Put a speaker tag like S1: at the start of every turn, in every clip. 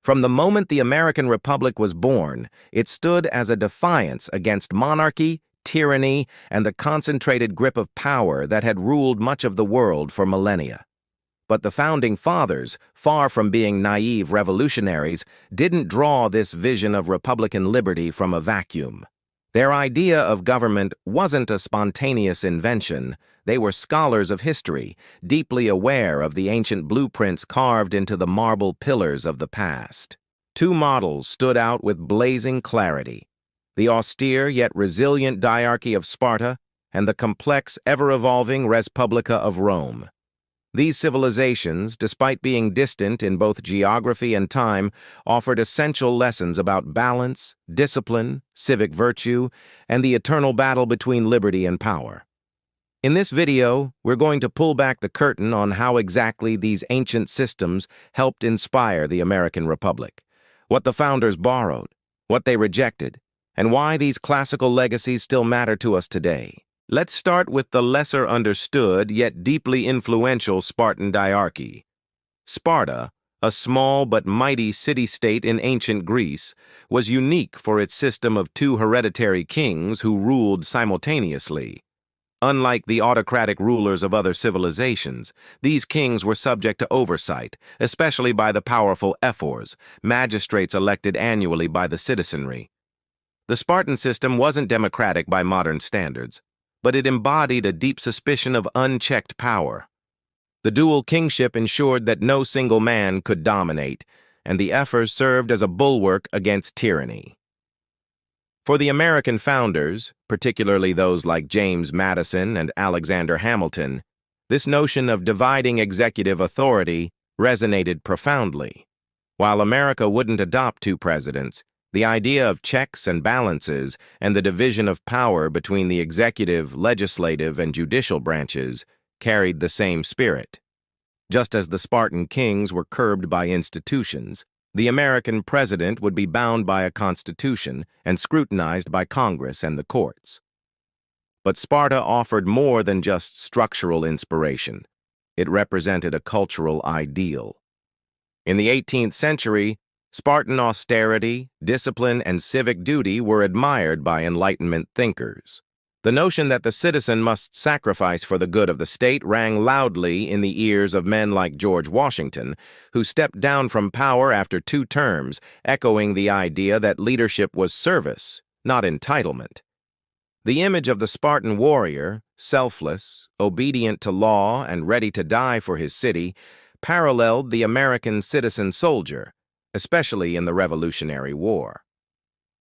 S1: From the moment the American Republic was born, it stood as a defiance against monarchy, tyranny, and the concentrated grip of power that had ruled much of the world for millennia. But the Founding Fathers, far from being naive revolutionaries, didn't draw this vision of Republican liberty from a vacuum. Their idea of government wasn't a spontaneous invention. They were scholars of history, deeply aware of the ancient blueprints carved into the marble pillars of the past. Two models stood out with blazing clarity: the austere yet resilient diarchy of Sparta and the complex, ever-evolving Respublica of Rome. These civilizations, despite being distant in both geography and time, offered essential lessons about balance, discipline, civic virtue, and the eternal battle between liberty and power. In this video, we're going to pull back the curtain on how exactly these ancient systems helped inspire the American Republic, what the founders borrowed, what they rejected, and why these classical legacies still matter to us today. Let's start with the lesser understood yet deeply influential Spartan Diarchy. Sparta, a small but mighty city-state in ancient Greece, was unique for its system of two hereditary kings who ruled simultaneously. Unlike the autocratic rulers of other civilizations, these kings were subject to oversight, especially by the powerful ephors, magistrates elected annually by the citizenry. The Spartan system wasn't democratic by modern standards, but it embodied a deep suspicion of unchecked power. The dual kingship ensured that no single man could dominate, and the ephors served as a bulwark against tyranny. For the American founders, particularly those like James Madison and Alexander Hamilton, this notion of dividing executive authority resonated profoundly. While America wouldn't adopt two presidents, the idea of checks and balances and the division of power between the executive, legislative, and judicial branches carried the same spirit. Just as the Spartan kings were curbed by institutions, the American president would be bound by a constitution and scrutinized by Congress and the courts. But Sparta offered more than just structural inspiration. It represented a cultural ideal. In the 18th century, Spartan austerity, discipline, and civic duty were admired by Enlightenment thinkers. The notion that the citizen must sacrifice for the good of the state rang loudly in the ears of men like George Washington, who stepped down from power after 2 terms, echoing the idea that leadership was service, not entitlement. The image of the Spartan warrior, selfless, obedient to law, and ready to die for his city, paralleled the American citizen soldier, especially in the Revolutionary War.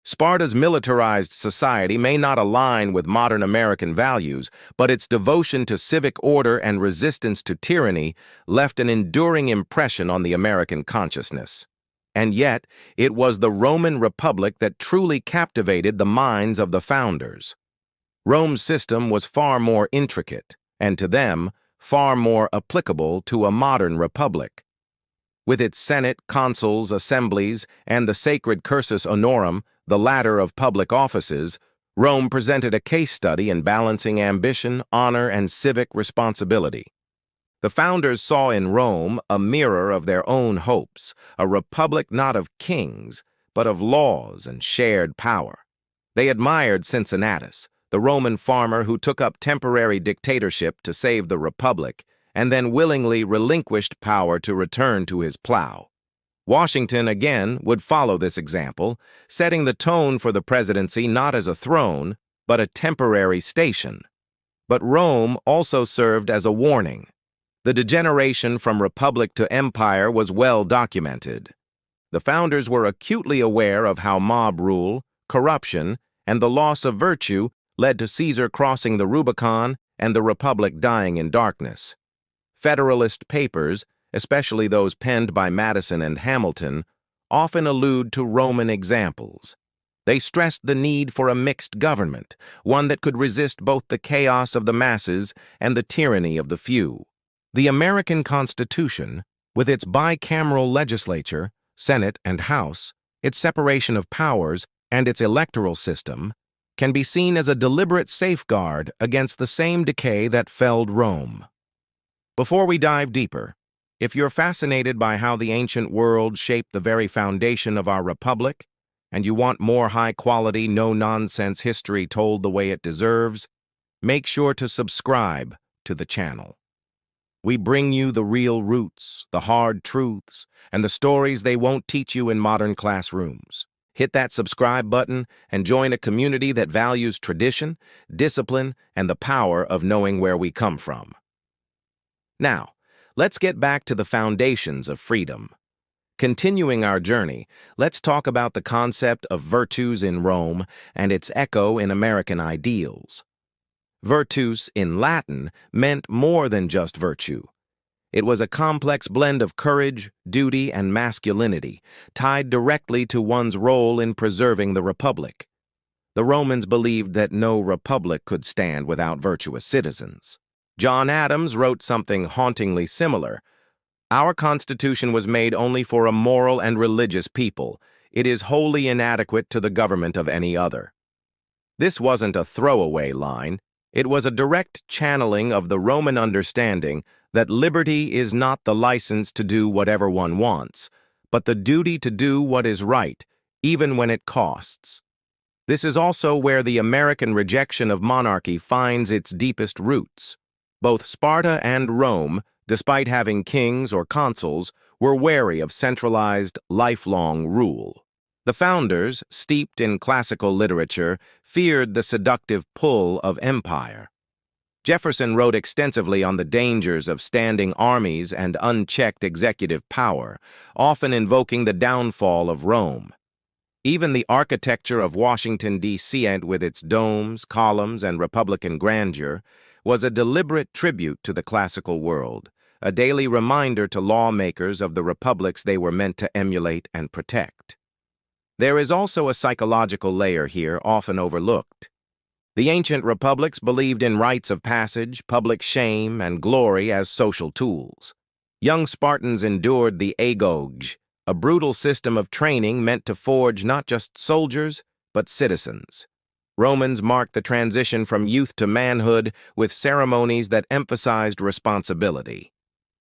S1: Sparta's militarized society may not align with modern American values, but its devotion to civic order and resistance to tyranny left an enduring impression on the American consciousness. And yet, it was the Roman Republic that truly captivated the minds of the founders. Rome's system was far more intricate, and to them, far more applicable to a modern republic. With its Senate, consuls, assemblies, and the sacred cursus honorum, the latter of public offices, Rome presented a case study in balancing ambition, honor, and civic responsibility. The founders saw in Rome a mirror of their own hopes, a republic not of kings, but of laws and shared power. They admired Cincinnatus, the Roman farmer who took up temporary dictatorship to save the republic, and then willingly relinquished power to return to his plow. Washington, again, would follow this example, setting the tone for the presidency not as a throne, but a temporary station. But Rome also served as a warning. The degeneration from republic to empire was well documented. The founders were acutely aware of how mob rule, corruption, and the loss of virtue led to Caesar crossing the Rubicon and the republic dying in darkness. Federalist papers, especially those penned by Madison and Hamilton, often allude to Roman examples. They stressed the need for a mixed government, one that could resist both the chaos of the masses and the tyranny of the few. The American Constitution, with its bicameral legislature, Senate and House, its separation of powers, and its electoral system, can be seen as a deliberate safeguard against the same decay that felled Rome. Before we dive deeper, If you're fascinated by how the ancient world shaped the very foundation of our republic, and you want more high-quality, no-nonsense history told the way it deserves, make sure to subscribe to the channel. We bring you the real roots, the hard truths, and the stories they won't teach you in modern classrooms. Hit that subscribe button and join a community that values tradition, discipline, and the power of knowing where we come from. Now, let's get back to the foundations of freedom. Continuing our journey, let's talk about the concept of virtus in Rome and its echo in American ideals. Virtus in Latin meant more than just virtue. It was a complex blend of courage, duty, and masculinity, tied directly to one's role in preserving the republic. The Romans believed that no republic could stand without virtuous citizens. John Adams wrote something hauntingly similar. Our Constitution was made only for a moral and religious people. It is wholly inadequate to the government of any other. This wasn't a throwaway line. It was a direct channeling of the Roman understanding that liberty is not the license to do whatever one wants, but the duty to do what is right, even when it costs. This is also where the American rejection of monarchy finds its deepest roots. Both Sparta and Rome, despite having kings or consuls, were wary of centralized, lifelong rule. The founders, steeped in classical literature, feared the seductive pull of empire. Jefferson wrote extensively on the dangers of standing armies and unchecked executive power, often invoking the downfall of Rome. Even the architecture of Washington, D.C., with its domes, columns, and Republican grandeur, was a deliberate tribute to the classical world, a daily reminder to lawmakers of the republics they were meant to emulate and protect. There is also a psychological layer here often overlooked. The ancient republics believed in rites of passage, public shame, and glory as social tools. Young Spartans endured the agoge, a brutal system of training meant to forge not just soldiers, but citizens. Romans marked the transition from youth to manhood with ceremonies that emphasized responsibility.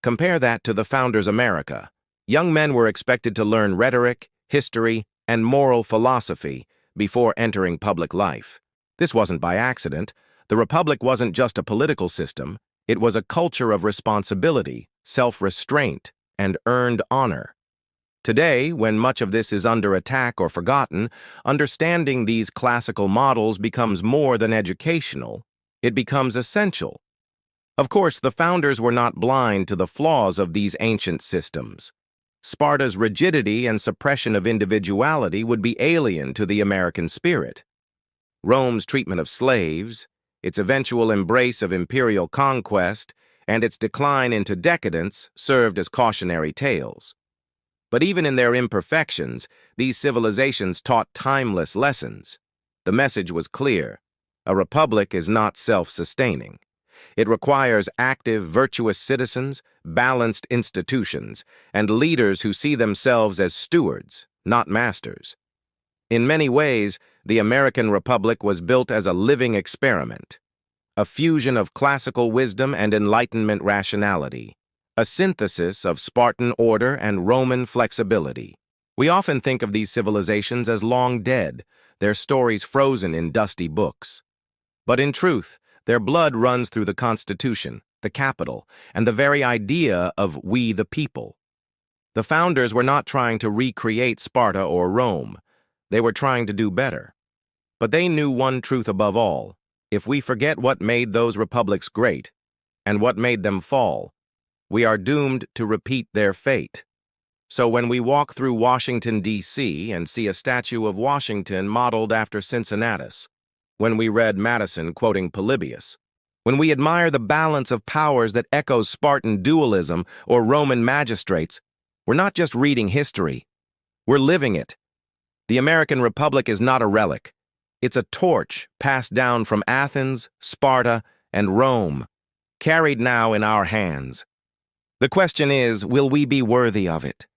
S1: Compare that to the founders' America. Young men were expected to learn rhetoric, history, and moral philosophy before entering public life. This wasn't by accident. The Republic wasn't just a political system. It was a culture of responsibility, self-restraint, and earned honor. Today, when much of this is under attack or forgotten, understanding these classical models becomes more than educational. It becomes essential. Of course, the founders were not blind to the flaws of these ancient systems. Sparta's rigidity and suppression of individuality would be alien to the American spirit. Rome's treatment of slaves, its eventual embrace of imperial conquest, and its decline into decadence served as cautionary tales. But even in their imperfections, these civilizations taught timeless lessons. The message was clear. A republic is not self-sustaining. It requires active, virtuous citizens, balanced institutions, and leaders who see themselves as stewards, not masters. In many ways, the American Republic was built as a living experiment, a fusion of classical wisdom and Enlightenment rationality, a synthesis of Spartan order and Roman flexibility. We often think of these civilizations as long dead, their stories frozen in dusty books. But in truth, their blood runs through the Constitution, the Capitol, and the very idea of we the people. The founders were not trying to recreate Sparta or Rome. They were trying to do better. But they knew one truth above all. If we forget what made those republics great, and what made them fall, we are doomed to repeat their fate. So when we walk through Washington, D.C. and see a statue of Washington modeled after Cincinnatus, when we read Madison quoting Polybius, when we admire the balance of powers that echoes Spartan dualism or Roman magistrates, we're not just reading history, we're living it. The American Republic is not a relic. It's a torch passed down from Athens, Sparta, and Rome, carried now in our hands. The question is, will we be worthy of it?